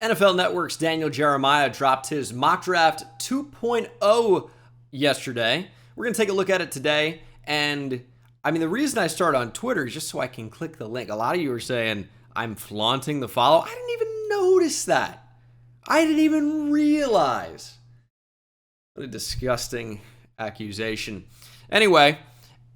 NFL Network's Daniel Jeremiah dropped his mock draft 2.0 yesterday. We're going to take a look at it today. And I mean, the reason I start on Twitter is just so I can click the link. A lot of you are saying I'm flaunting the follow. I didn't even notice that. I didn't even realize. What a disgusting accusation. Anyway,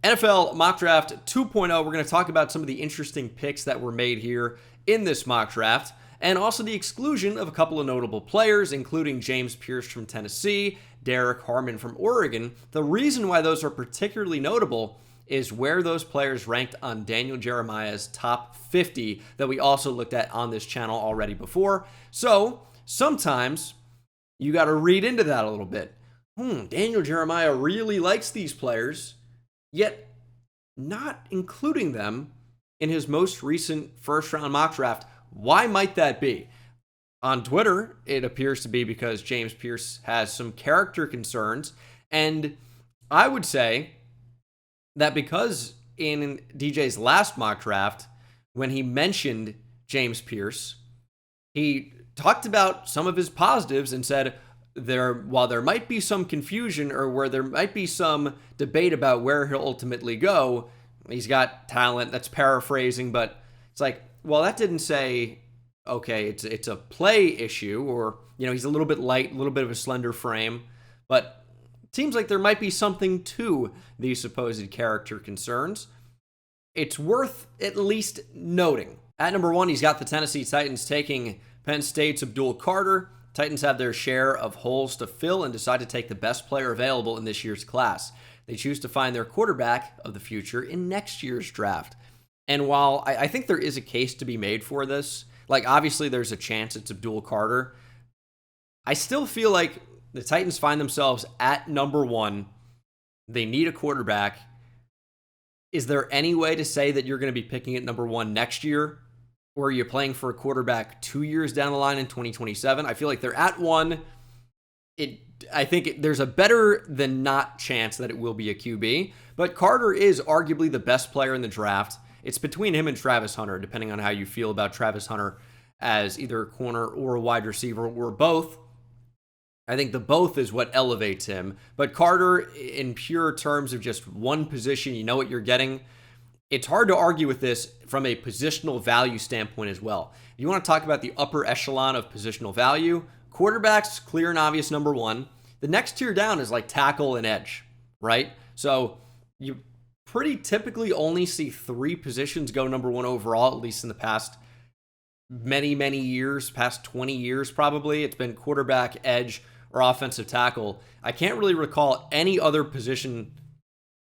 NFL mock draft 2.0. We're going to talk about some of the interesting picks that were made here in this mock draft, and also the exclusion of a couple of notable players, including James Pierce from Tennessee, Derek Harmon from Oregon. The reason why those are particularly notable is where those players ranked on Daniel Jeremiah's top 50 that we also looked at on this channel already before. So sometimes you got to read into that a little bit. Daniel Jeremiah really likes these players, yet not including them in his most recent first-round mock draft. Why might that be? On Twitter, it appears to be because James Pierce has some character concerns, and I would say that because in DJ's last mock draft, when he mentioned James Pierce, he talked about some of his positives and said, while there might be some confusion or where there might be some debate about where he'll ultimately go, he's got talent. That's paraphrasing, but it's like, well, that didn't say, okay, it's a play issue, or, he's a little bit light, a little bit of a slender frame, but it seems like there might be something to these supposed character concerns. It's worth at least noting. At number 1, he's got the Tennessee Titans taking Penn State's Abdul Carter. Titans have their share of holes to fill and decide to take the best player available in this year's class. They choose to find their quarterback of the future in next year's draft. And while I think there is a case to be made for this, like obviously there's a chance it's Abdul Carter, I still feel like the Titans find themselves at number 1. They need a quarterback. Is there any way to say that you're going to be picking at number 1 next year? Or are you playing for a quarterback 2 years down the line in 2027? I feel like they're at 1. I think there's a better than not chance that it will be a QB. But Carter is arguably the best player in the draft. It's between him and Travis Hunter, depending on how you feel about Travis Hunter as either a corner or a wide receiver or both. I think the both is what elevates him. But Carter, in pure terms of just one position, you know what you're getting. It's hard to argue with this from a positional value standpoint as well. If you want to talk about the upper echelon of positional value, quarterback's clear and obvious number 1. The next tier down is like tackle and edge, right? So you pretty typically only see 3 positions go number 1 overall, at least in the past many, many years, past 20 years probably. It's been quarterback, edge, or offensive tackle. I can't really recall any other position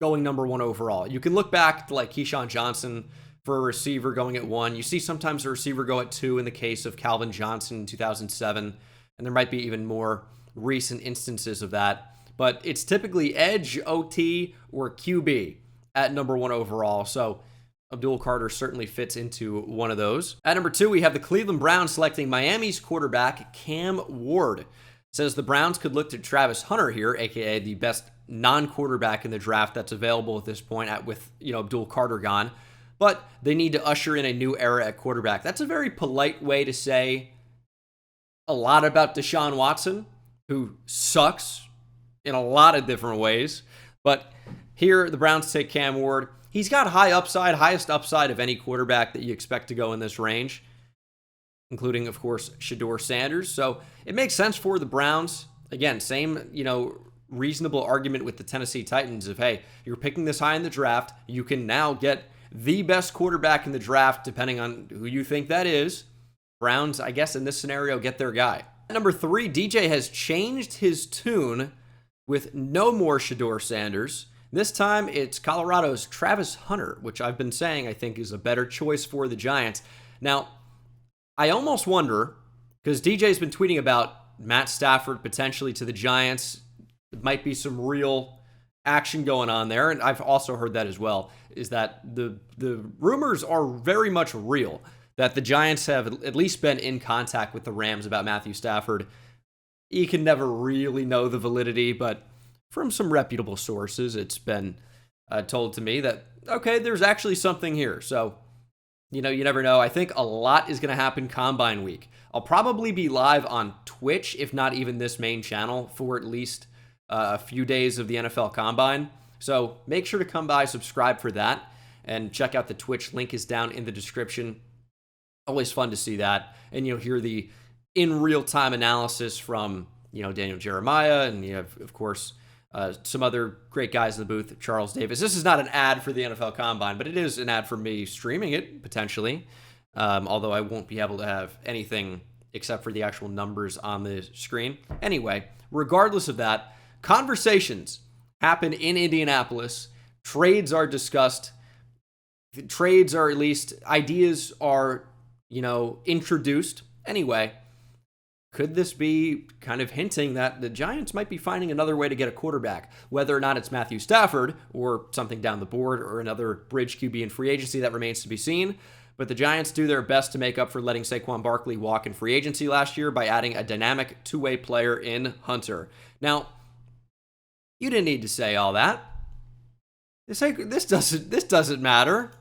going number 1 overall. You can look back to like Keyshawn Johnson for a receiver going at 1. You see sometimes a receiver go at 2 in the case of Calvin Johnson in 2007, and there might be even more recent instances of that. But it's typically edge, OT, or QB at number 1 overall. So Abdul Carter certainly fits into one of those. At number 2, we have the Cleveland Browns selecting Miami's quarterback, Cam Ward. It says the Browns could look to Travis Hunter here, aka the best non-quarterback in the draft that's available at this point with Abdul Carter gone. But they need to usher in a new era at quarterback. That's a very polite way to say a lot about Deshaun Watson, who sucks in a lot of different ways. But here, the Browns take Cam Ward. He's got high upside, highest upside of any quarterback that you expect to go in this range, including, of course, Shedeur Sanders. So it makes sense for the Browns. Again, same, reasonable argument with the Tennessee Titans of, hey, you're picking this high in the draft. You can now get the best quarterback in the draft, depending on who you think that is. Browns, I guess, in this scenario, get their guy. At number 3, DJ has changed his tune with no more Shedeur Sanders. This time, it's Colorado's Travis Hunter, which I've been saying I think is a better choice for the Giants. Now, I almost wonder, because DJ's been tweeting about Matt Stafford potentially to the Giants. There might be some real action going on there, and I've also heard that as well, is that the rumors are very much real, that the Giants have at least been in contact with the Rams about Matthew Stafford. You can never really know the validity, but from some reputable sources, it's been told to me that, okay, there's actually something here. So You never know. I think a lot is going to happen Combine week. I'll probably be live on Twitch, if not even this main channel, for at least a few days of the NFL Combine. So make sure to come by, subscribe for that, and check out the Twitch. Link is down in the description. Always fun to see that. And you'll hear the in real-time analysis from, Daniel Jeremiah, and you have, of course, some other great guys in the booth, Charles Davis. This is not an ad for the NFL Combine, but it is an ad for me streaming it, potentially. Although I won't be able to have anything except for the actual numbers on the screen. Anyway, regardless of that, conversations happen in Indianapolis. Trades are discussed. Trades are, at least ideas are, introduced. Anyway, could this be kind of hinting that the Giants might be finding another way to get a quarterback, whether or not it's Matthew Stafford or something down the board or another bridge QB in free agency? That remains to be seen. But the Giants do their best to make up for letting Saquon Barkley walk in free agency last year by adding a dynamic two-way player in Hunter. Now, you didn't need to say all that. This doesn't matter.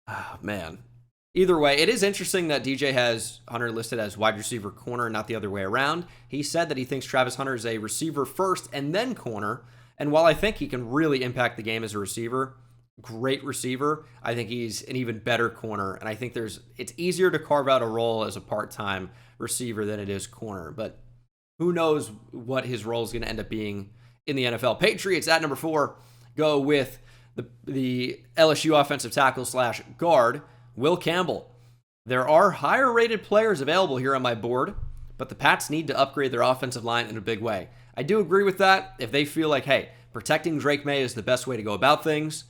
Oh, man. Either way, it is interesting that DJ has Hunter listed as wide receiver corner, not the other way around. He said that he thinks Travis Hunter is a receiver first and then corner. And while I think he can really impact the game as a receiver, great receiver, I think he's an even better corner. And I think it's easier to carve out a role as a part-time receiver than it is corner. But who knows what his role is going to end up being in the NFL. Patriots at number 4 go with the LSU offensive tackle / guard, Will Campbell. There are higher rated players available here on my board, but the Pats need to upgrade their offensive line in a big way. I do agree with that. If they feel like, hey, protecting Drake May is the best way to go about things,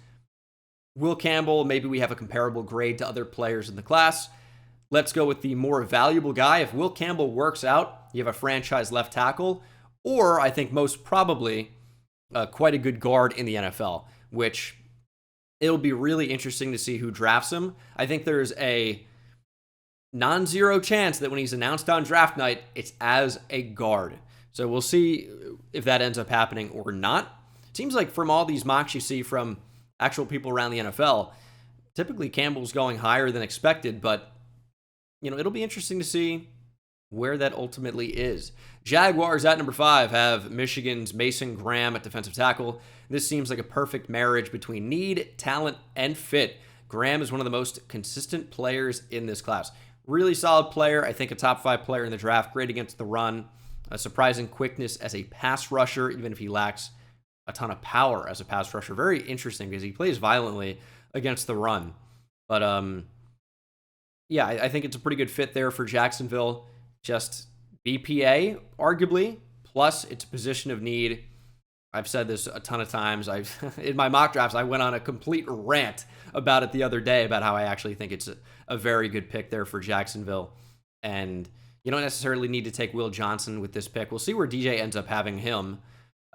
Will Campbell, maybe we have a comparable grade to other players in the class. Let's go with the more valuable guy. If Will Campbell works out, you have a franchise left tackle, or I think most probably quite a good guard in the NFL, which it'll be really interesting to see who drafts him. I think there's a non-zero chance that when he's announced on draft night, it's as a guard. So we'll see if that ends up happening or not. It seems like from all these mocks you see from actual people around the NFL, typically Campbell's going higher than expected, but it'll be interesting to see where that ultimately is. Jaguars at number 5 have Michigan's Mason Graham at defensive tackle. This seems like a perfect marriage between need, talent, and fit. Graham is one of the most consistent players in this class. Really solid player. I think a top 5 player in the draft. Great against the run. A surprising quickness as a pass rusher, even if he lacks a ton of power as a pass rusher. Very interesting because he plays violently against the run. But yeah, I think it's a pretty good fit there for Jacksonville. Just BPA, arguably, plus it's a position of need. I've said this a ton of times. In my mock drafts, I went on a complete rant about it the other day about how I actually think it's a very good pick there for Jacksonville. And you don't necessarily need to take Will Johnson with this pick. We'll see where DJ ends up having him.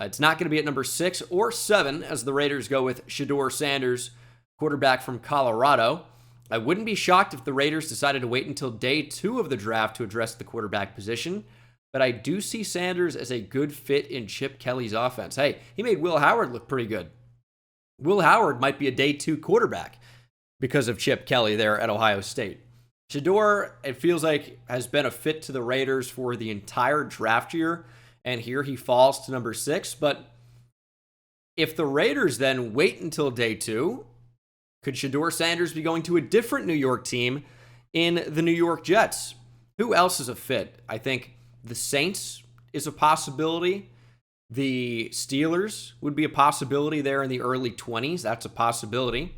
It's not going to be at number 6 or 7 as the Raiders go with Shedeur Sanders, quarterback from Colorado. I wouldn't be shocked if the Raiders decided to wait until day 2 of the draft to address the quarterback position, but I do see Sanders as a good fit in Chip Kelly's offense. Hey, he made Will Howard look pretty good. Will Howard might be a day 2 quarterback because of Chip Kelly there at Ohio State. Shedeur, it feels like, has been a fit to the Raiders for the entire draft year, and here he falls to number 6, but if the Raiders then wait until day 2, could Shedeur Sanders be going to a different New York team in the New York Jets? Who else is a fit? I think the Saints is a possibility. The Steelers would be a possibility there in the early 20s. That's a possibility.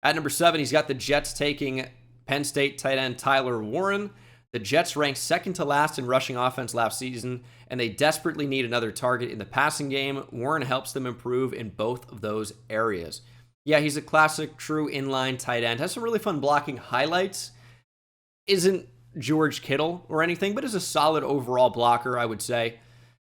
At number 7, he's got the Jets taking Penn State tight end Tyler Warren. The Jets ranked second to last in rushing offense last season, and they desperately need another target in the passing game. Warren helps them improve in both of those areas. Yeah, he's a classic, true inline tight end. Has some really fun blocking highlights. Isn't George Kittle or anything, but is a solid overall blocker, I would say.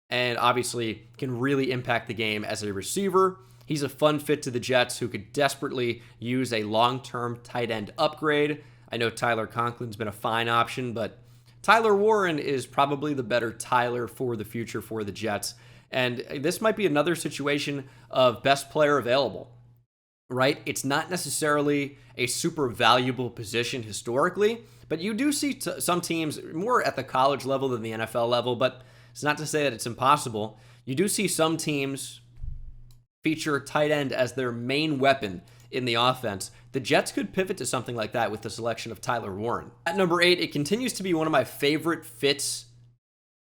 And obviously can really impact the game as a receiver. He's a fun fit to the Jets who could desperately use a long-term tight end upgrade. I know Tyler Conklin's been a fine option, but Tyler Warren is probably the better Tyler for the future for the Jets. And this might be another situation of best player available. right? It's not necessarily a super valuable position historically, but you do see some teams more at the college level than the NFL level, but it's not to say that it's impossible. You do see some teams feature tight end as their main weapon in the offense. The Jets could pivot to something like that with the selection of Tyler Warren. At number 8, it continues to be one of my favorite fits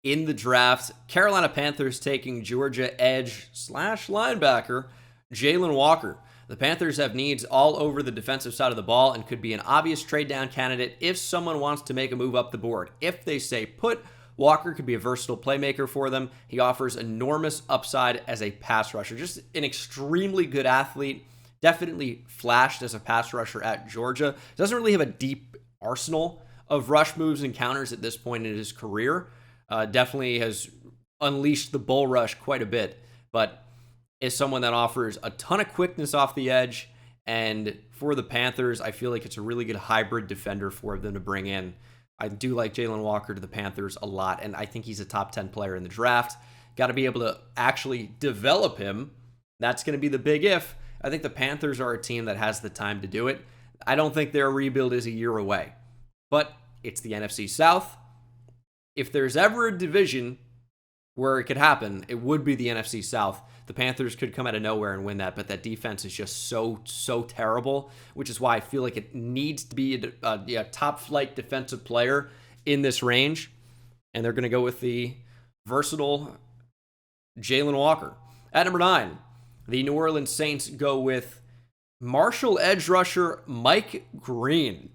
in the draft. Carolina Panthers taking Georgia edge / linebacker Jalen Walker. The Panthers have needs all over the defensive side of the ball and could be an obvious trade down candidate if someone wants to make a move up the board. If they stay put, Walker could be a versatile playmaker for them. He offers enormous upside as a pass rusher. Just an extremely good athlete. Definitely flashed as a pass rusher at Georgia. Doesn't really have a deep arsenal of rush moves and counters at this point in his career. Definitely has unleashed the bull rush quite a bit, but is someone that offers a ton of quickness off the edge. And for the Panthers, I feel like it's a really good hybrid defender for them to bring in. I do like Jalen Walker to the Panthers a lot, and I think he's a top 10 player in the draft. Got to be able to actually develop him. That's going to be the big if. I think the Panthers are a team that has the time to do it. I don't think their rebuild is a year away, but it's the NFC South. If there's ever a division where it could happen, it would be the NFC South. The Panthers could come out of nowhere and win that, but that defense is just so terrible, which is why I feel like it needs to be a top-flight defensive player in this range, and they're going to go with the versatile Jalen Walker. At number 9, the New Orleans Saints go with Marshall edge rusher Mike Green.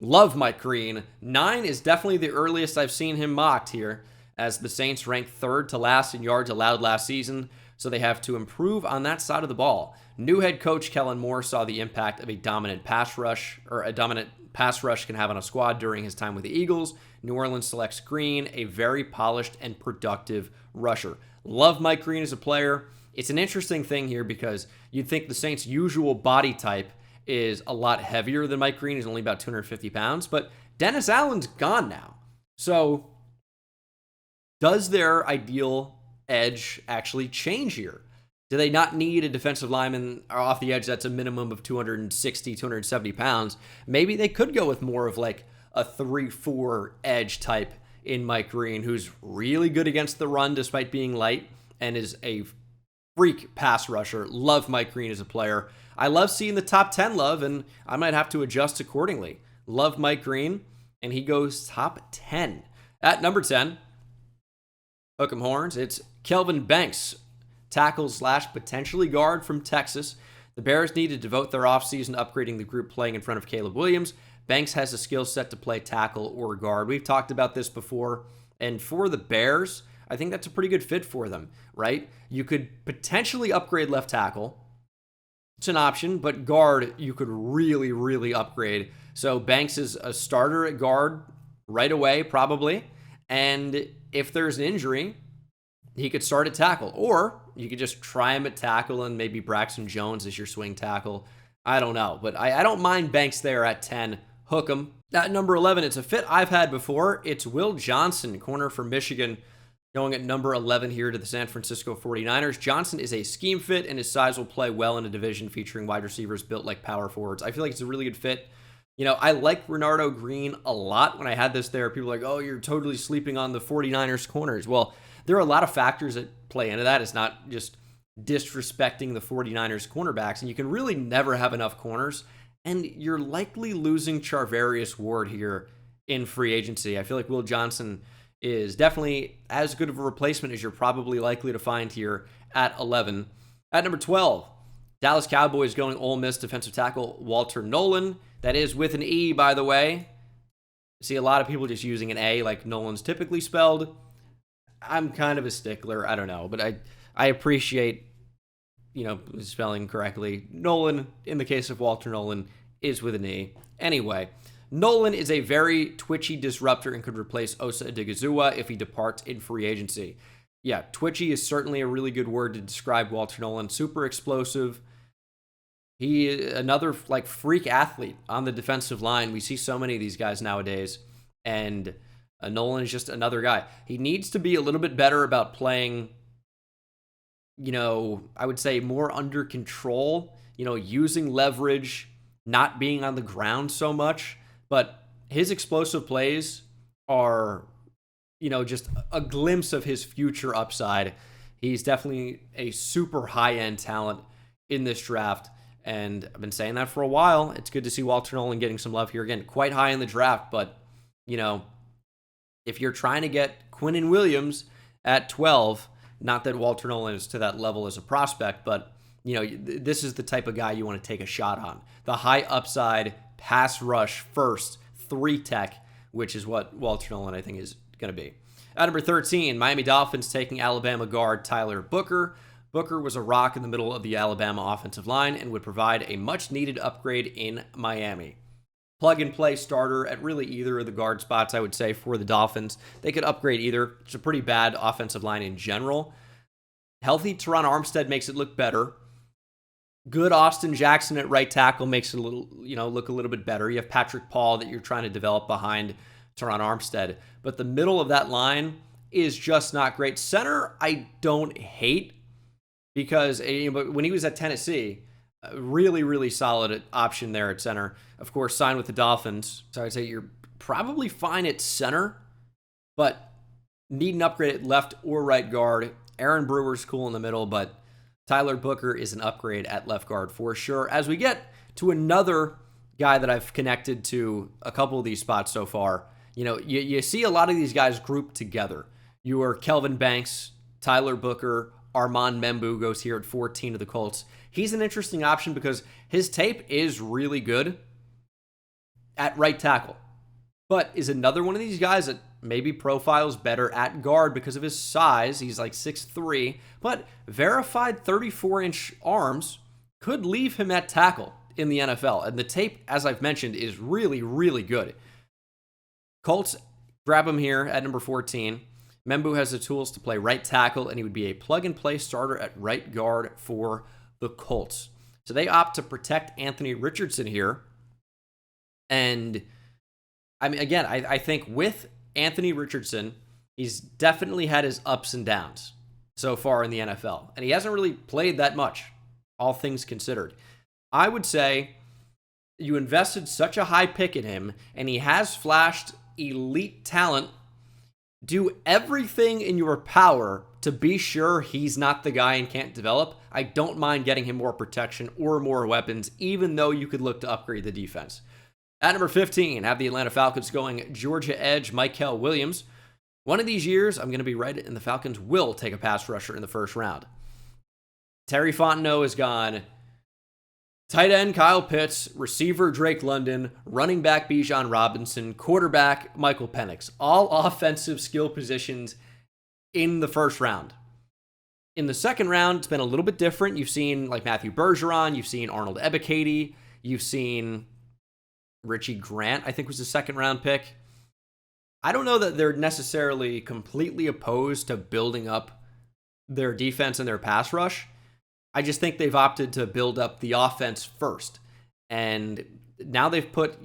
Love Mike Green. 9 is definitely the earliest I've seen him mocked here, as the Saints ranked third to last in yards allowed last season, so they have to improve on that side of the ball. New head coach Kellen Moore saw the impact of a dominant pass rush can have on a squad during his time with the Eagles. New Orleans selects Green, a very polished and productive rusher. Love Mike Green as a player. It's an interesting thing here because you'd think the Saints' usual body type is a lot heavier than Mike Green. He's only about 250 pounds, but Dennis Allen's gone now. So does their ideal edge actually change here? Do they not need a defensive lineman off the edge that's a minimum of 260, 270 pounds? Maybe they could go with more of like a 3-4 edge type in Mike Green, who's really good against the run despite being light and is a freak pass rusher. Love Mike Green as a player. I love seeing the top 10 love, and I might have to adjust accordingly. Love Mike Green, and he goes top 10. At number 10, hook 'em horns, it's Kelvin Banks, tackle / potentially guard from Texas. The Bears need to devote their offseason upgrading the group playing in front of Caleb Williams. Banks has a skill set to play tackle or guard. We've talked about this before, and for the Bears, I think that's a pretty good fit for them, right? You could potentially upgrade left tackle. It's an option, but guard, you could really upgrade. So Banks is a starter at guard right away, probably. And if there's an injury, he could start at tackle. Or you could just try him at tackle and maybe Braxton Jones is your swing tackle. I don't know, but I don't mind Banks there at 10. Hook him. At number 11, it's a fit I've had before. It's Will Johnson, corner from Michigan, going at number 11 here to the San Francisco 49ers. Johnson is a scheme fit, and his size will play well in a division featuring wide receivers built like power forwards. I feel like it's a really good fit. You know, I like Renardo Green a lot. When I had this there, people were like, oh, you're totally sleeping on the 49ers corners. Well, there are a lot of factors that play into that. It's not just disrespecting the 49ers cornerbacks, and you can really never have enough corners, and you're likely losing Charvarius Ward here in free agency. I feel like Will Johnson is definitely as good of a replacement as you're probably likely to find here at 11. At number 12, Dallas Cowboys going Ole Miss defensive tackle Walter Nolan. That is with an E, by the way. See a lot of people just using an A like Nolan's typically spelled. I'm kind of a stickler. I don't know, but I appreciate, spelling correctly. Nolan, in the case of Walter Nolan, is with an E. Anyway, Nolan is a very twitchy disruptor and could replace Osa Odigizua if he departs in free agency. Yeah, twitchy is certainly a really good word to describe Walter Nolan. Super explosive. He is another freak athlete on the defensive line. We see so many of these guys nowadays, and Nolan is just another guy. He needs to be a little bit better about playing, I would say more under control using leverage, not being on the ground so much. But his explosive plays are, just a glimpse of his future upside. He's definitely a super high-end talent in this draft, and I've been saying that for a while. It's good to see Walter Nolan getting some love here. Again, quite high in the draft, but, if you're trying to get Quinnen Williams at 12, not that Walter Nolan is to that level as a prospect, but, this is the type of guy you want to take a shot on. The high upside, pass rush first, 3 tech, which is what Walter Nolan, I think, is going to be. At number 13, Miami Dolphins taking Alabama guard Tyler Booker. Booker was a rock in the middle of the Alabama offensive line and would provide a much-needed upgrade in Miami. Plug-and-play starter at really either of the guard spots, I would say, for the Dolphins. They could upgrade either. It's a pretty bad offensive line in general. Healthy Teron Armstead makes it look better. Good Austin Jackson at right tackle makes it look a little bit better. You have Patrick Paul that you're trying to develop behind Teron Armstead. But the middle of that line is just not great. Center, I don't hate because but when he was at Tennessee, a really, really solid option there at center. Of course, signed with the Dolphins. So I'd say you're probably fine at center, but need an upgrade at left or right guard. Aaron Brewer's cool in the middle, but Tyler Booker is an upgrade at left guard for sure. As we get to another guy that I've connected to a couple of these spots so far, you see a lot of these guys grouped together. Your Kelvin Banks, Tyler Booker, Armand Membu goes here at 14 to the Colts. He's an interesting option because his tape is really good at right tackle, but is another one of these guys that maybe profiles better at guard because of his size. He's like 6'3", but verified 34-inch arms could leave him at tackle in the NFL. And the tape, as I've mentioned, is really, really good. Colts grab him here at number 14. Membu has the tools to play right tackle, and he would be a plug-and-play starter at right guard for the Colts. So they opt to protect Anthony Richardson here. And, I mean, again, I think with Anthony Richardson, he's definitely had his ups and downs so far in the NFL. And he hasn't really played that much, all things considered. I would say you invested such a high pick in him, and he has flashed elite talent. Do everything in your power to be sure he's not the guy and can't develop. I don't mind getting him more protection or more weapons, even though you could look to upgrade the defense. At number 15, have the Atlanta Falcons going Georgia edge Mykel Williams. One of these years, I'm going to be right, and the Falcons will take a pass rusher in the first round. Terry Fontenot is gone. Tight end Kyle Pitts, receiver Drake London, running back Bijan Robinson, quarterback Michael Penix. All offensive skill positions in the first round. In the second round, it's been a little bit different. You've seen like Matthew Bergeron, you've seen Arnold Ebiketie, you've seen Richie Grant, I think was the second round pick. I don't know that they're necessarily completely opposed to building up their defense and their pass rush. I just think they've opted to build up the offense first. And now they've put,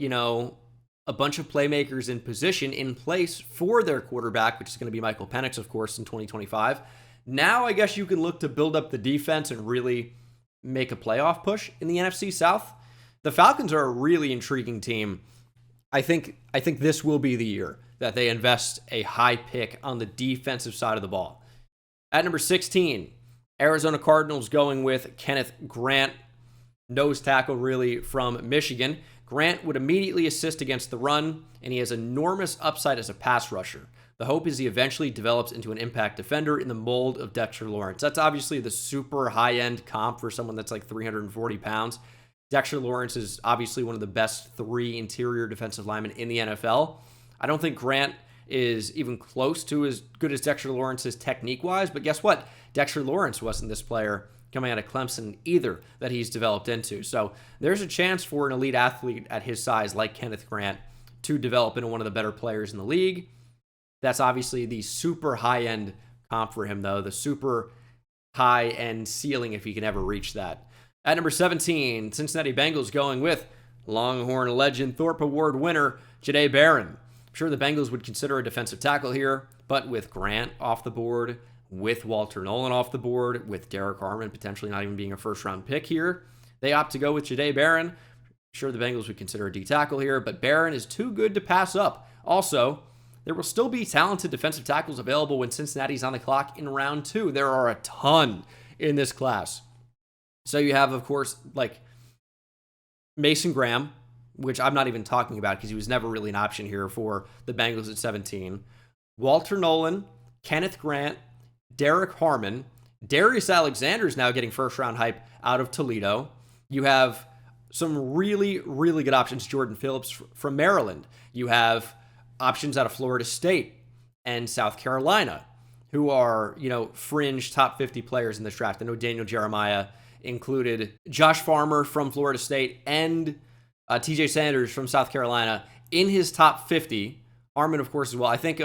a bunch of playmakers in position in place for their quarterback, which is going to be Michael Penix, of course, in 2025. Now I guess you can look to build up the defense and really make a playoff push in the NFC South. The Falcons are a really intriguing team. I think this will be the year that they invest a high pick on the defensive side of the ball. At number 16, Arizona Cardinals going with Kenneth Grant, nose tackle really from Michigan. Grant would immediately assist against the run, and he has enormous upside as a pass rusher. The hope is he eventually develops into an impact defender in the mold of Dexter Lawrence. That's obviously the super high-end comp for someone that's like 340 pounds. Dexter Lawrence is obviously one of the best 3 interior defensive linemen in the NFL. I don't think Grant is even close to as good as Dexter Lawrence is technique-wise, but guess what? Dexter Lawrence wasn't this player coming out of Clemson either that he's developed into. So there's a chance for an elite athlete at his size like Kenneth Grant to develop into one of the better players in the league. That's obviously the super high-end comp for him, though, the super high-end ceiling if he can ever reach that. At number 17, Cincinnati Bengals going with Longhorn legend, Thorpe Award winner, Jahdae Barron. I'm sure the Bengals would consider a defensive tackle here, but with Grant off the board, with Walter Nolan off the board, with Derek Harmon potentially not even being a first-round pick here, They opt to go with Jahdae Barron. Sure, the Bengals would consider a D tackle here, but Barron is too good to pass up. Also, there will still be talented defensive tackles available when Cincinnati's on the clock in round 2. There are a ton in this class. So you have, of course, like Mason Graham, which I'm not even talking about because he was never really an option here for the Bengals at 17. Walter Nolan, Kenneth Grant, Derek Harmon. Darius Alexander is now getting first-round hype out of Toledo. You have some really, really good options. Jordan Phillips from Maryland. You have options out of Florida State and South Carolina, who are, fringe top 50 players in this draft. I know Daniel Jeremiah included Josh Farmer from Florida State and TJ Sanders from South Carolina in his top 50. Harmon, of course, as well. I think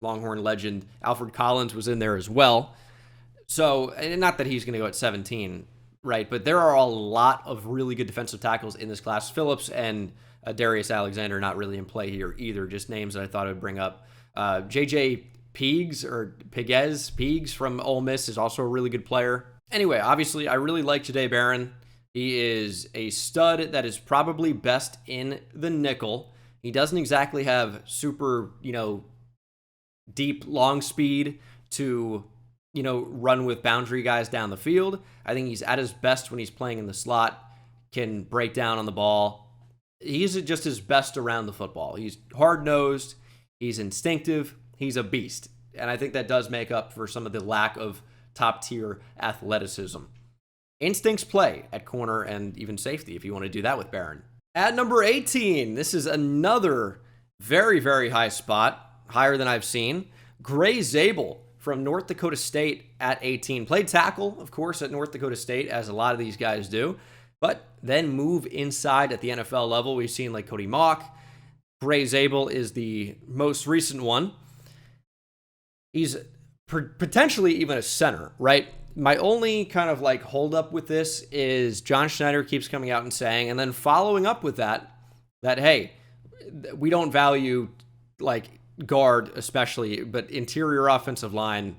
Longhorn legend Alfred Collins was in there as well. So, and not that he's going to go at 17, right? But there are a lot of really good defensive tackles in this class. Phillips and Darius Alexander not really in play here either. Just names that I thought I would bring up. JJ Pegues from Ole Miss is also a really good player. Anyway, obviously, I really like Jahdae Barron. He is a stud that is probably best in the nickel. He doesn't exactly have super, deep, long speed to, run with boundary guys down the field. I think he's at his best when he's playing in the slot, can break down on the ball. He's just his best around the football. He's hard-nosed. He's instinctive. He's a beast. And I think that does make up for some of the lack of top-tier athleticism. Instincts play at corner and even safety if you want to do that with Barron. At number 18, this is another very, very high spot, higher than I've seen. Gray Zabel from North Dakota State at 18. Played tackle, of course, at North Dakota State, as a lot of these guys do, but then move inside at the NFL level. We've seen like Cody Mauch. Gray Zabel is the most recent one. He's potentially even a center, right? My only kind of like hold up with this is John Schneider keeps coming out and saying, and then following up with that, hey, we don't value like guard especially, but interior offensive line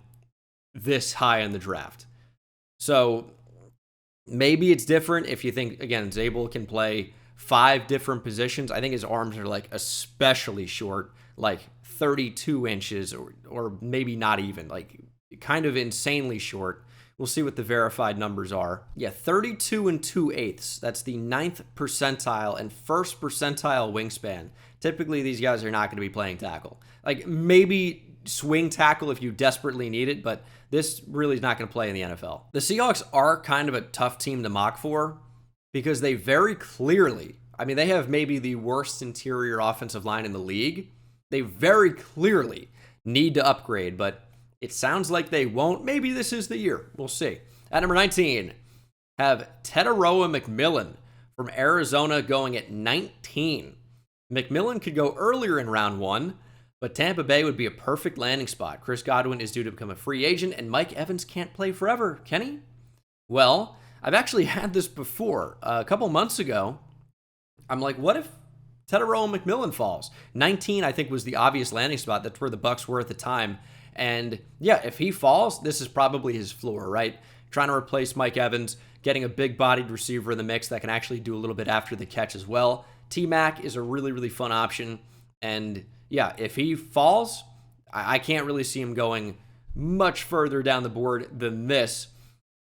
this high in the draft. So maybe it's different if you think, again, Zabel can play 5 different positions. I think his arms are like especially short, like 32 inches or maybe not even, like kind of insanely short. We'll see what the verified numbers are. Yeah, 32 and 2/8. That's the 9th percentile and 1st percentile wingspan. Typically, these guys are not going to be playing tackle. Like maybe swing tackle if you desperately need it, but this really is not going to play in the NFL. The Seahawks are kind of a tough team to mock for because they very clearly, they have maybe the worst interior offensive line in the league. They very clearly need to upgrade, but it sounds like they won't. Maybe this is the year. We'll see. At number 19, have Teteroa McMillan from Arizona going at 19. McMillan could go earlier in round 1, but Tampa Bay would be a perfect landing spot. Chris Godwin is due to become a free agent, and Mike Evans can't play forever, can he? Well, I've actually had this before. A couple months ago, I'm like, what if Teteroa McMillan falls? 19, I think, was the obvious landing spot. That's where the Bucs were at the time. And yeah, if he falls, this is probably his floor, right? Trying to replace Mike Evans, getting a big-bodied receiver in the mix that can actually do a little bit after the catch as well. T-Mac is a really, really fun option. And yeah, if he falls, I can't really see him going much further down the board than this.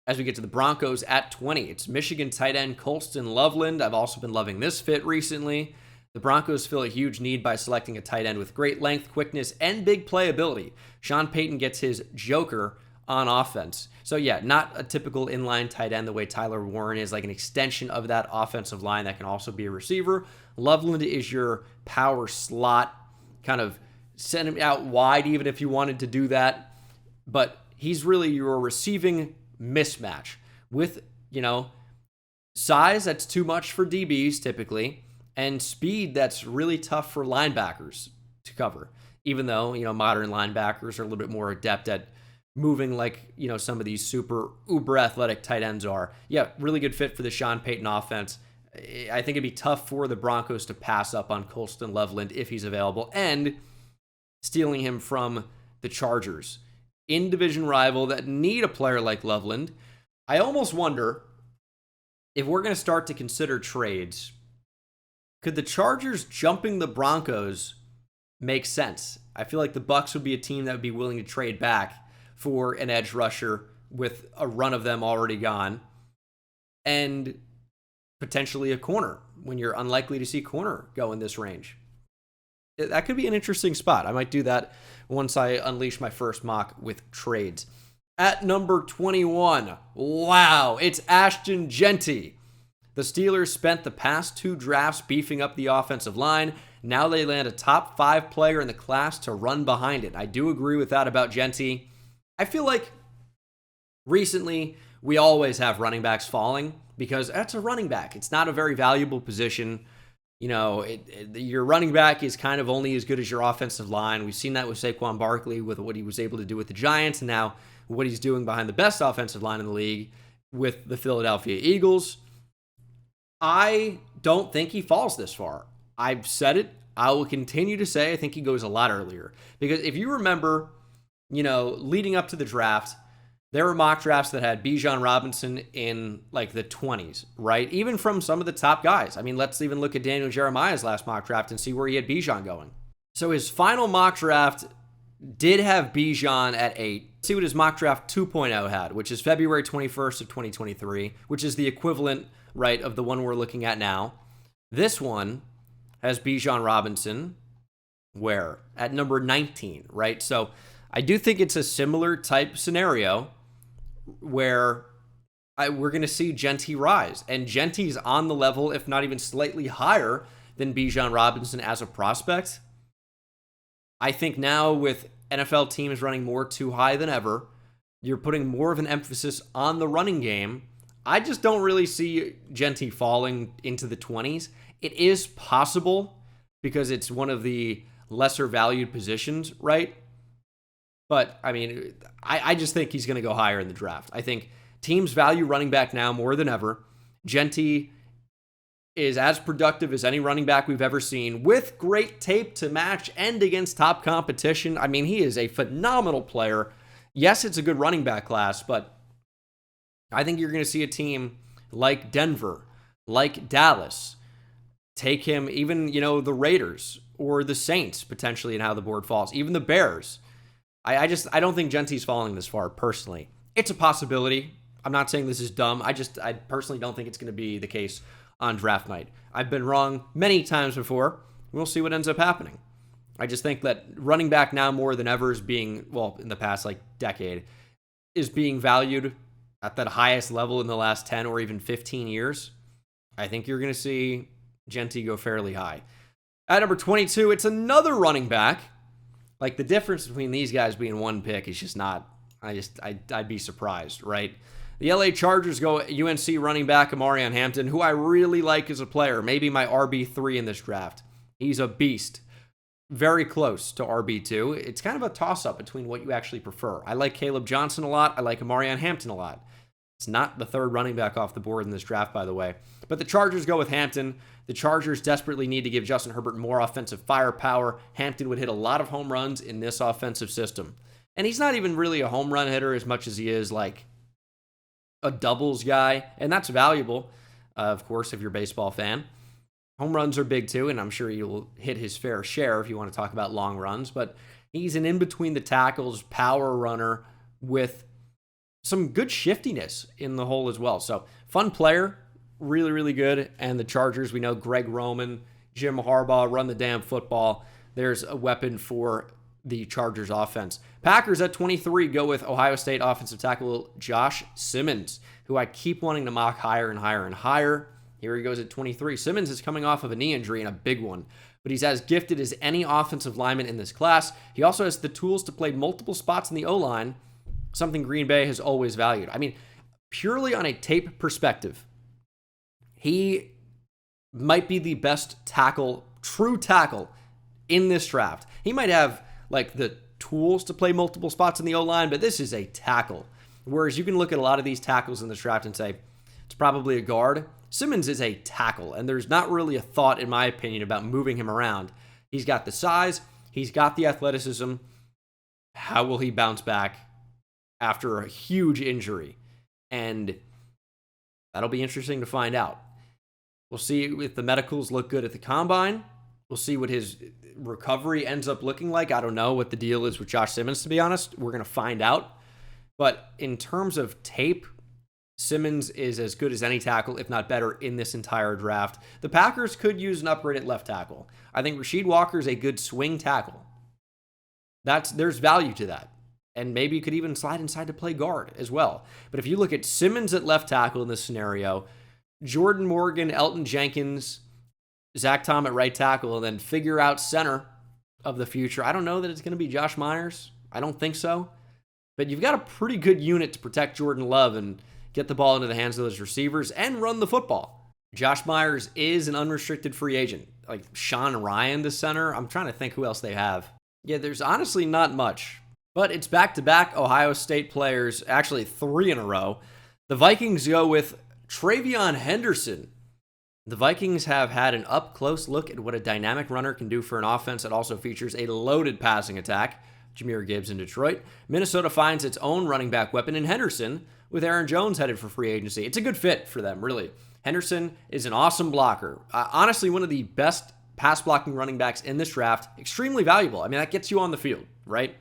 As we get to the Broncos at 20, it's Michigan tight end Colston Loveland. I've also been loving this fit recently. The Broncos fill a huge need by selecting a tight end with great length, quickness, and big playability. Sean Payton gets his joker on offense. So yeah, not a typical inline tight end the way Tyler Warren is, like an extension of that offensive line that can also be a receiver. Loveland is your power slot, kind of send him out wide even if you wanted to do that. But he's really your receiving mismatch with, size that's too much for DBs typically, and speed that's really tough for linebackers to cover, even though, modern linebackers are a little bit more adept at moving like, some of these super uber athletic tight ends are. Yeah, really good fit for the Sean Payton offense. I think it'd be tough for the Broncos to pass up on Colston Loveland if he's available, and stealing him from the Chargers. In-division rival that need a player like Loveland. I almost wonder if we're going to start to consider trades, could the Chargers jumping the Broncos make sense? I feel like the Bucs would be a team that would be willing to trade back for an edge rusher with a run of them already gone, and potentially a corner when you're unlikely to see corner go in this range. That could be an interesting spot. I might do that once I unleash my first mock with trades. At number 21, wow, it's Ashton Jeanty. The Steelers spent the past 2 drafts beefing up the offensive line. Now they land a top 5 player in the class to run behind it. I do agree with that about Jeanty. I feel like recently we always have running backs falling because that's a running back. It's not a very valuable position. You know, your running back is kind of only as good as your offensive line. We've seen that with Saquon Barkley with what he was able to do with the Giants, and now what he's doing behind the best offensive line in the league with the Philadelphia Eagles. I don't think he falls this far. I've said it. I will continue to say I think he goes a lot earlier. Because if you remember, you know, leading up to the draft, there were mock drafts that had Bijan Robinson in like the 20s, right? Even from some of the top guys. I mean, let's even look at Daniel Jeremiah's last mock draft and see where he had Bijan going. So his final mock draft did have Bijan at 8. Let's see what his mock draft 2.0 had, which is February 21st of 2023, which is the equivalent, right, of the one we're looking at now. This one has Bijan Robinson where? At number 19, right? So I do think it's a similar type scenario where we're going to see Jeanty rise. And Jeanty's on the level, if not even slightly higher than Bijan Robinson as a prospect. I think now with NFL teams running more too high than ever, you're putting more of an emphasis on the running game. I just don't really see Jeanty falling into the 20s. It is possible because it's one of the lesser valued positions, right? But, I mean, I just think he's going to go higher in the draft. I think teams value running back now more than ever. Jeanty is as productive as any running back we've ever seen with great tape to match and against top competition. I mean, he is a phenomenal player. Yes, it's a good running back class, but I think you're going to see a team like Denver, like Dallas, take him, even, you know, the Raiders or the Saints potentially in how the board falls, even the Bears. I don't think Jeanty's falling this far personally. It's a possibility. I'm not saying this is dumb. I personally don't think it's going to be the case on draft night. I've been wrong many times before. We'll see what ends up happening. I just think that running back now more than ever is being, well, in the past like decade, is being valued at that highest level in the last 10 or even 15 years. I think you're going to see Jeanty go fairly high. At number 22, it's another running back. Like, the difference between these guys being one pick is just not, I'd be surprised, right? The LA Chargers go UNC running back Amarian Hampton, who I really like as a player. Maybe my RB3 in this draft. He's a beast. Very close to RB2. It's kind of a toss-up between what you actually prefer. I like Caleb Johnson a lot. I like Amarian Hampton a lot. It's not the third running back off the board in this draft, by the way. But the Chargers go with Hampton. The Chargers desperately need to give Justin Herbert more offensive firepower. Hampton would hit a lot of home runs in this offensive system. And he's not even really a home run hitter as much as he is like a doubles guy. And that's valuable, of course, if you're a baseball fan. Home runs are big too, and I'm sure you'll hit his fair share if you want to talk about long runs. But he's an in-between-the-tackles power runner with some good shiftiness in the hole as well. So, fun player, really, really good. And the Chargers, we know Greg Roman, Jim Harbaugh run the damn football. There's a weapon for the Chargers offense. Packers at 23 go with Ohio State offensive tackle Josh Simmons, who I keep wanting to mock higher and higher and higher. Here he goes at 23. Simmons is coming off of a knee injury and a big one, but he's as gifted as any offensive lineman in this class. He also has the tools to play multiple spots in the O-line, something Green Bay has always valued. I mean, purely on a tape perspective, he might be the best tackle, true tackle in this draft. He might have like the tools to play multiple spots in the O-line, but this is a tackle. Whereas you can look at a lot of these tackles in this draft and say, it's probably a guard. Simmons is a tackle, and there's not really a thought, in my opinion, about moving him around. He's got the size. He's got the athleticism. How will he bounce back after a huge injury? And That'll be interesting to find out. We'll see if the medicals look good at the combine. We'll see what his recovery ends up looking like. I don't know what the deal is with Josh Simmons, to be honest. We're going to find out. But in terms of tape, Simmons is as good as any tackle, if not better, in this entire draft. The Packers could use an upgrade at left tackle. I think Rasheed Walker is a good swing tackle. There's value to that. And maybe you could even slide inside to play guard as well. But if you look at Simmons at left tackle in this scenario, Jordan Morgan, Elton Jenkins, Zach Tom at right tackle, and then figure out center of the future. I don't know that it's going to be Josh Myers. I don't think so. But you've got a pretty good unit to protect Jordan Love and get the ball into the hands of those receivers and run the football. Josh Myers is an unrestricted free agent. Like Sean Ryan, the center. I'm trying to think who else they have. Yeah, there's honestly not much. But it's back-to-back Ohio State players, actually 3 in a row. The Vikings go with Travion Henderson. The Vikings have had an up-close look at what a dynamic runner can do for an offense that also features a loaded passing attack. Jahmyr Gibbs in Detroit. Minnesota finds its own running back weapon in Henderson, with Aaron Jones headed for free agency. It's a good fit for them, really. Henderson is an awesome blocker. Honestly, one of the best pass-blocking running backs in this draft. Extremely valuable. I mean, that gets you on the field, right?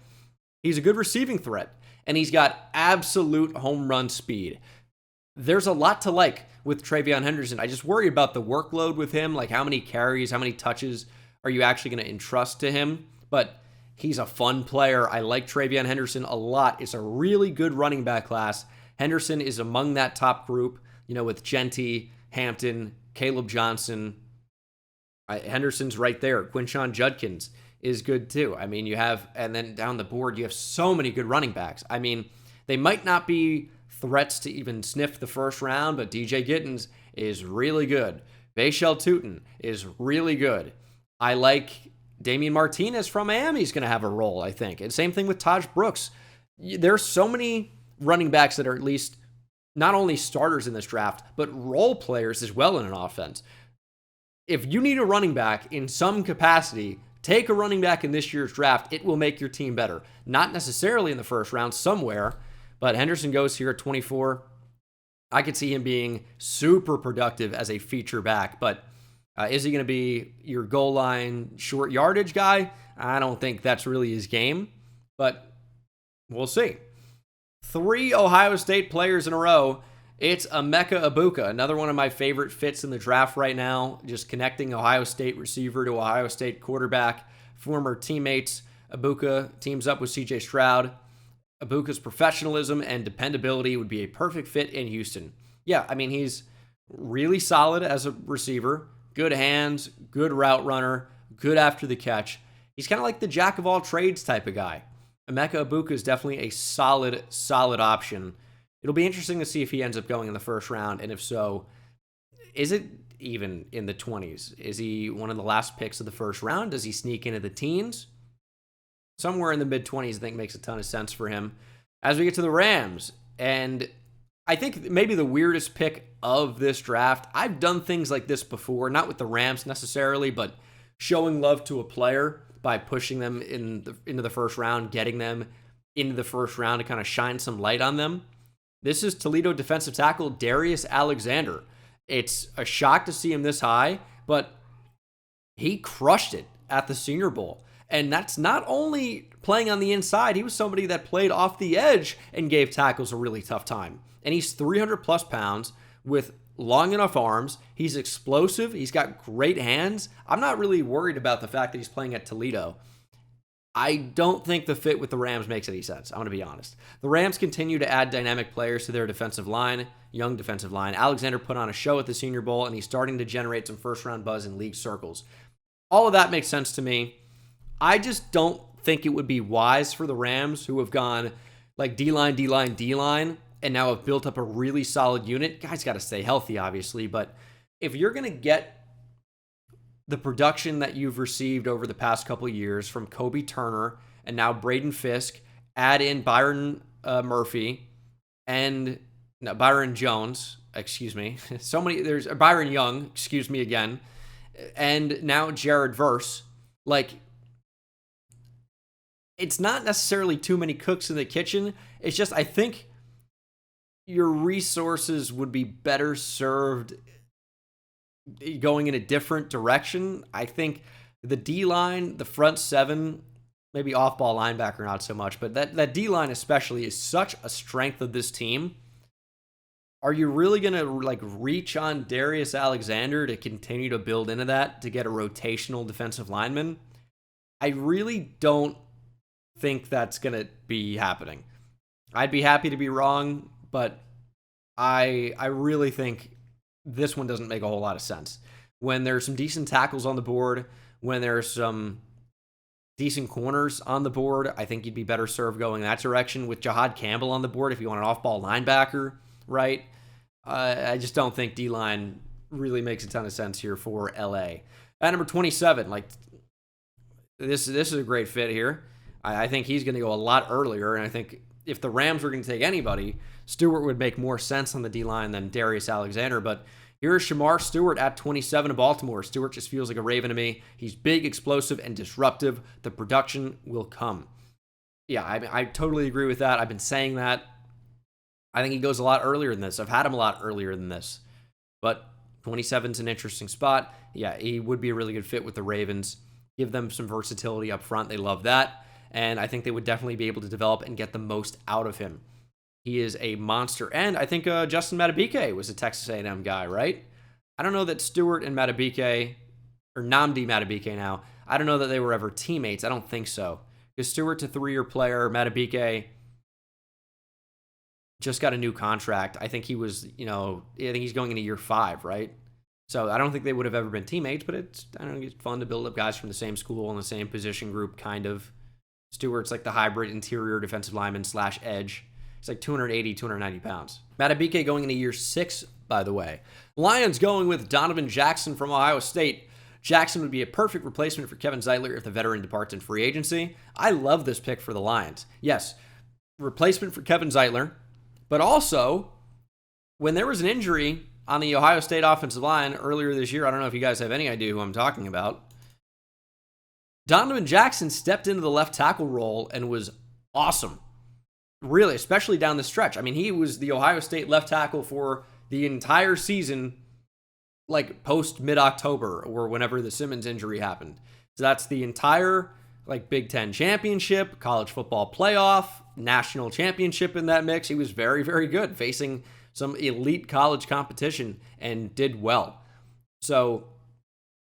He's a good receiving threat, and he's got absolute home run speed. There's a lot to like with Travion Henderson. I just worry about the workload with him, like how many carries, how many touches are you actually going to entrust to him? But he's a fun player. I like Travion Henderson a lot. It's a really good running back class. Henderson is among that top group, with Genty, Hampton, Caleb Johnson. Henderson's right there. Quinshon Judkins is good too. I mean, and then down the board, you have so many good running backs. I mean, they might not be threats to even sniff the first round, but DJ Gittins is really good. Vachel Tutin is really good. I like Damian Martinez from Miami is going to have a role, I think. And same thing with Taj Brooks. There's so many running backs that are at least not only starters in this draft, but role players as well in an offense. If you need a running back in some capacity, take a running back in this year's draft. It will make your team better. Not necessarily in the first round, somewhere, but Henderson goes here at 24. I could see him being super productive as a feature back, but is he going to be your goal line short yardage guy? I don't think that's really his game, but we'll see. 3 Ohio State players in a row. It's Emeka Egbuka, another one of my favorite fits in the draft right now, just connecting Ohio State receiver to Ohio State quarterback. Former teammates. Egbuka teams up with CJ Stroud. Abuka's professionalism and dependability would be a perfect fit in Houston. Yeah, I mean, he's really solid as a receiver. Good hands, good route runner, good after the catch. He's kind of like the jack of all trades type of guy. Emeka Egbuka is definitely a solid option. It'll be interesting to see if he ends up going in the first round, and if so, is it even in the 20s? Is he one of the last picks of the first round? Does he sneak into the teens? Somewhere in the mid-20s, I think, makes a ton of sense for him. As we get to the Rams, and I think maybe the weirdest pick of this draft, I've done things like this before, not with the Rams necessarily, but showing love to a player by pushing them into the first round, getting them into the first round to kind of shine some light on them. This is Toledo defensive tackle Darius Alexander. It's a shock to see him this high, but he crushed it at the Senior Bowl. And that's not only playing on the inside. He was somebody that played off the edge and gave tackles a really tough time. And he's 300 plus pounds with long enough arms. He's explosive. He's got great hands. I'm not really worried about the fact that he's playing at Toledo. I don't think the fit with the Rams makes any sense. I'm going to be honest. The Rams continue to add dynamic players to their defensive line, young defensive line. Alexander put on a show at the Senior Bowl, and he's starting to generate some first-round buzz in league circles. All of that makes sense to me. I just don't think it would be wise for the Rams, who have gone like D-line, D-line, D-line, and now have built up a really solid unit. Guys got to stay healthy, obviously, but if you're going to get the production that you've received over the past couple of years from Kobe Turner and now Braden Fisk, add in Byron Murphy and Byron Jones, excuse me. There's Byron Young, excuse me again, and now Jared Verse. Like, it's not necessarily too many cooks in the kitchen. It's just, I think your resources would be better served going in a different direction. I think the D-line, the front seven, maybe off-ball linebacker not so much, but that D-line especially is such a strength of this team. Are you really going to like reach on Darius Alexander to continue to build into that to get a rotational defensive lineman? I really don't think that's going to be happening. I'd be happy to be wrong, but I really think this one doesn't make a whole lot of sense. When there's some decent tackles on the board, when there's some decent corners on the board, I think you'd be better served going that direction. With Jahad Campbell on the board, if you want an off-ball linebacker, right? I just don't think D-line really makes a ton of sense here for LA. At number 27, like this is a great fit here. I think he's going to go a lot earlier, and I think if the Rams were going to take anybody, Stewart would make more sense on the D-line than Darius Alexander. But here's Shamar Stewart at 27 of Baltimore. Stewart just feels like a Raven to me. He's big, explosive, and disruptive. The production will come. Yeah, I totally agree with that. I've been saying that. I think he goes a lot earlier than this. I've had him a lot earlier than this. But 27 is an interesting spot. Yeah, he would be a really good fit with the Ravens. Give them some versatility up front. They love that. And I think they would definitely be able to develop and get the most out of him. He is a monster. And I think Justin Madubuike was a Texas A&M guy, right? I don't know that Stewart and Madubuike, or Nnamdi Madubuike now, I don't know that they were ever teammates. I don't think so. Because Stewart's a 3-year player. Madubuike just got a new contract. I think he was, I think he's going into year 5, right? So I don't think they would have ever been teammates, but it's fun to build up guys from the same school in the same position group, kind of. Stewart's like the hybrid interior defensive lineman / edge. He's like 280, 290 pounds. Madubuike going into year 6, by the way. Lions going with Donovan Jackson from Ohio State. Jackson would be a perfect replacement for Kevin Zeitler if the veteran departs in free agency. I love this pick for the Lions. Yes, replacement for Kevin Zeitler, but also when there was an injury on the Ohio State offensive line earlier this year, I don't know if you guys have any idea who I'm talking about, Donovan Jackson stepped into the left tackle role and was awesome. Really, especially down the stretch. I mean, he was the Ohio State left tackle for the entire season, like post mid-October or whenever the Simmons injury happened. So that's the entire like Big Ten championship, college football playoff, national championship in that mix. He was very, very good, facing some elite college competition and did well. So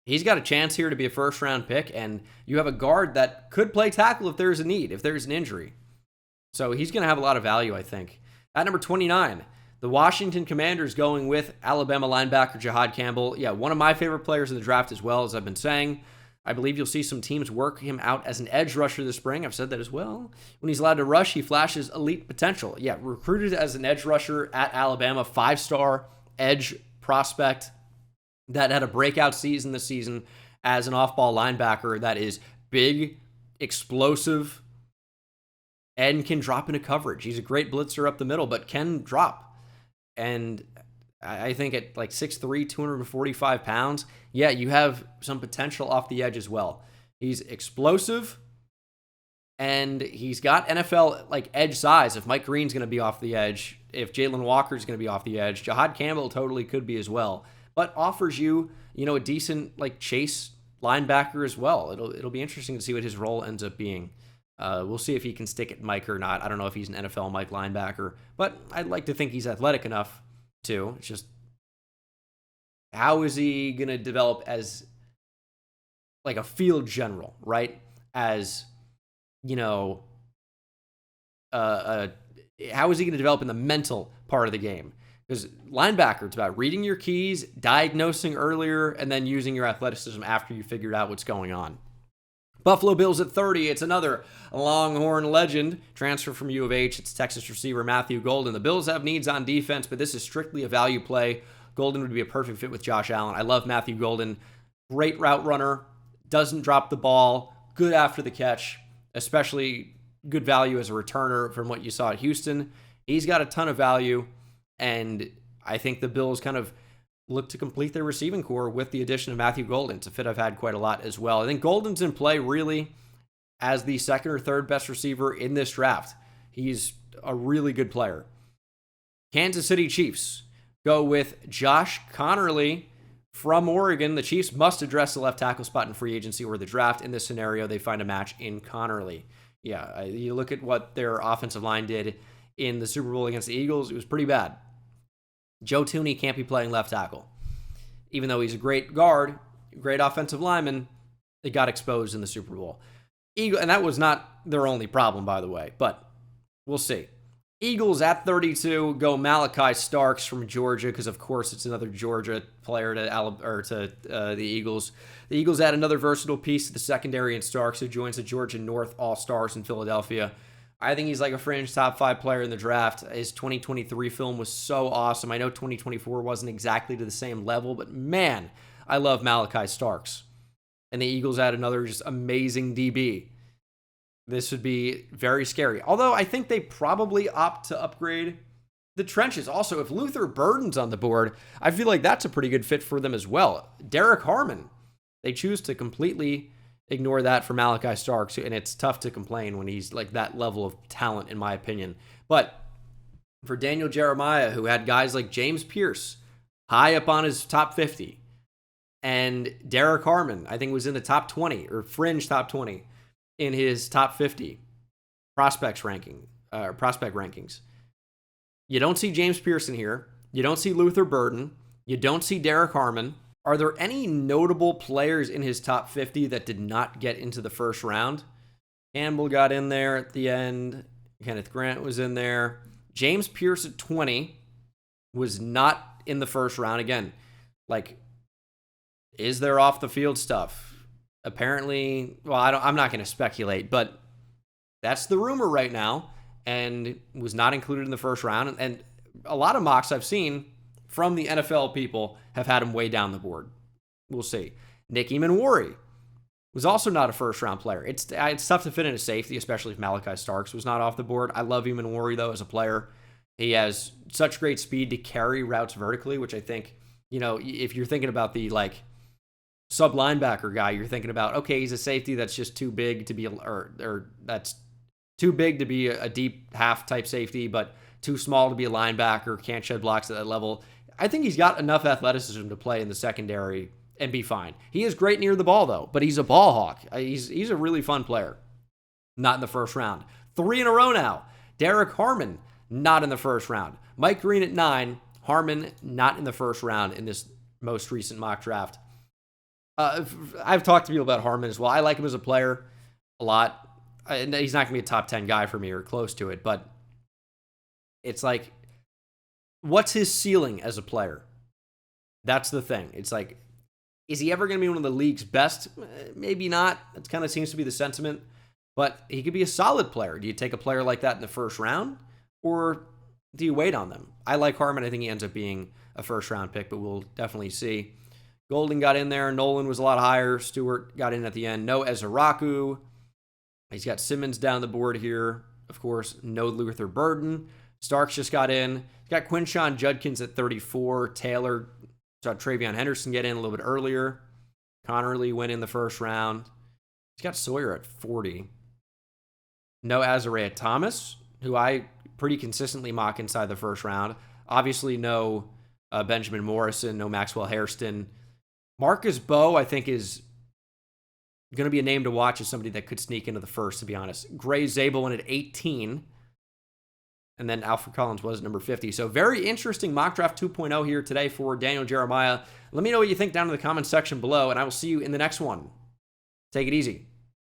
he's got a chance here to be a first-round pick, and you have a guard that could play tackle if there's a need, if there's an injury. So he's going to have a lot of value, I think. At number 29, the Washington Commanders going with Alabama linebacker Jahad Campbell. Yeah, one of my favorite players in the draft as well, as I've been saying. I believe you'll see some teams work him out as an edge rusher this spring. I've said that as well. When he's allowed to rush, he flashes elite potential. Yeah, recruited as an edge rusher at Alabama, 5-star edge prospect that had a breakout season this season as an off-ball linebacker that is big, explosive, and can drop into coverage. He's a great blitzer up the middle, but can drop. And I think at like 6'3", 245 pounds, yeah, you have some potential off the edge as well. He's explosive, and he's got NFL like edge size. If Mike Green's going to be off the edge, if Jalen Walker's going to be off the edge, Jahad Campbell totally could be as well. But offers you, a decent like chase linebacker as well. It'll be interesting to see what his role ends up being. We'll see if he can stick at Mike or not. I don't know if he's an NFL Mike linebacker, but I'd like to think he's athletic enough too. It's just, how is he going to develop as like a field general, right? As, how is he going to develop in the mental part of the game? Because linebacker, it's about reading your keys, diagnosing earlier, and then using your athleticism after you figured out what's going on. Buffalo Bills at 30. It's another Longhorn legend. Transfer from U of H. It's Texas receiver Matthew Golden. The Bills have needs on defense, but this is strictly a value play. Golden would be a perfect fit with Josh Allen. I love Matthew Golden. Great route runner. Doesn't drop the ball. Good after the catch. Especially good value as a returner from what you saw at Houston. He's got a ton of value. And I think the Bills kind of look to complete their receiving core with the addition of Matthew Golden. It's a fit I've had quite a lot as well. I think Golden's in play really as the second or third best receiver in this draft. He's a really good player. Kansas City Chiefs go with Josh Connerly from Oregon. The Chiefs must address the left tackle spot in free agency or the draft. In this scenario, they find a match in Connerly. Yeah, you look at what their offensive line did in the Super Bowl against the Eagles, it was pretty bad. Joe Tooney can't be playing left tackle. Even though he's a great guard, great offensive lineman, it got exposed in the Super Bowl. And that was not their only problem, by the way, but we'll see. Eagles at 32 go Malachi Starks from Georgia because, of course, it's another Georgia player to the Eagles. The Eagles add another versatile piece to the secondary in Starks, who joins the Georgia North All-Stars in Philadelphia. I think he's like a fringe top 5 player in the draft. His 2023 film was so awesome. I know 2024 wasn't exactly to the same level, but man, I love Malachi Starks. And the Eagles add another just amazing DB. This would be very scary. Although I think they probably opt to upgrade the trenches. Also, if Luther Burden's on the board, I feel like that's a pretty good fit for them as well. Derek Harmon. They choose to completely ignore that for Malachi Starks, and it's tough to complain when he's like that level of talent, in my opinion. But for Daniel Jeremiah, who had guys like James Pierce high up on his top 50, and Derek Harmon, I think was in the top 20 or fringe top 20 in his top 50 prospect rankings. You don't see James Pierce in here. You don't see Luther Burden. You don't see Derek Harmon. Are there any notable players in his top 50 that did not get into the first round? Campbell got in there at the end. Kenneth Grant was in there. James Pierce at 20 was not in the first round. Again, like, is there off the field stuff? Apparently, well, I'm not going to speculate, but that's the rumor right now, and was not included in the first round. And a lot of mocks I've seen from the NFL people have had him way down the board. We'll see. Nick Emanwari was also not a first-round player. It's tough to fit in a safety, especially if Malachi Starks was not off the board. I love Emanwari, though, as a player. He has such great speed to carry routes vertically, which I think, if you're thinking about the, sub linebacker guy, you're thinking about, okay, he's a safety that's just too big to be, or that's too big to be a deep half type safety, but too small to be a linebacker, can't shed blocks at that level. I think he's got enough athleticism to play in the secondary and be fine. He is great near the ball, though, but he's a ball hawk. He's a really fun player. Not in the first round. 3 in a row now. Derek Harmon, not in the first round. Mike Green at 9. Harmon, not in the first round in this most recent mock draft. I've talked to people about Harmon as well. I like him as a player a lot. He's not going to be a top 10 guy for me or close to it, but it's like, what's his ceiling as a player? That's the thing. It's like, is he ever going to be one of the league's best? Maybe not. That kind of seems to be the sentiment, but he could be a solid player. Do you take a player like that in the first round, or do you wait on them? I like Harmon. I think he ends up being a first round pick, but we'll definitely see. Golden got in there. Nolan was a lot higher. Stewart got in at the end. No Ezeraku. He's got Simmons down the board here. Of course, no Luther Burden. Starks just got in. He's got Quinshon Judkins at 34. Taylor saw Travion Henderson get in a little bit earlier. Connerly went in the first round. He's got Sawyer at 40. No Azariah Thomas, who I pretty consistently mock inside the first round. Obviously, no Benjamin Morrison, no Maxwell Hairston. Marcus Bowe, I think, is going to be a name to watch as somebody that could sneak into the first, to be honest. Gray Zabel went at 18. And then Alfred Collins was number 50. So very interesting mock draft 2.0 here today for Daniel Jeremiah. Let me know what you think down in the comments section below, and I will see you in the next one. Take it easy.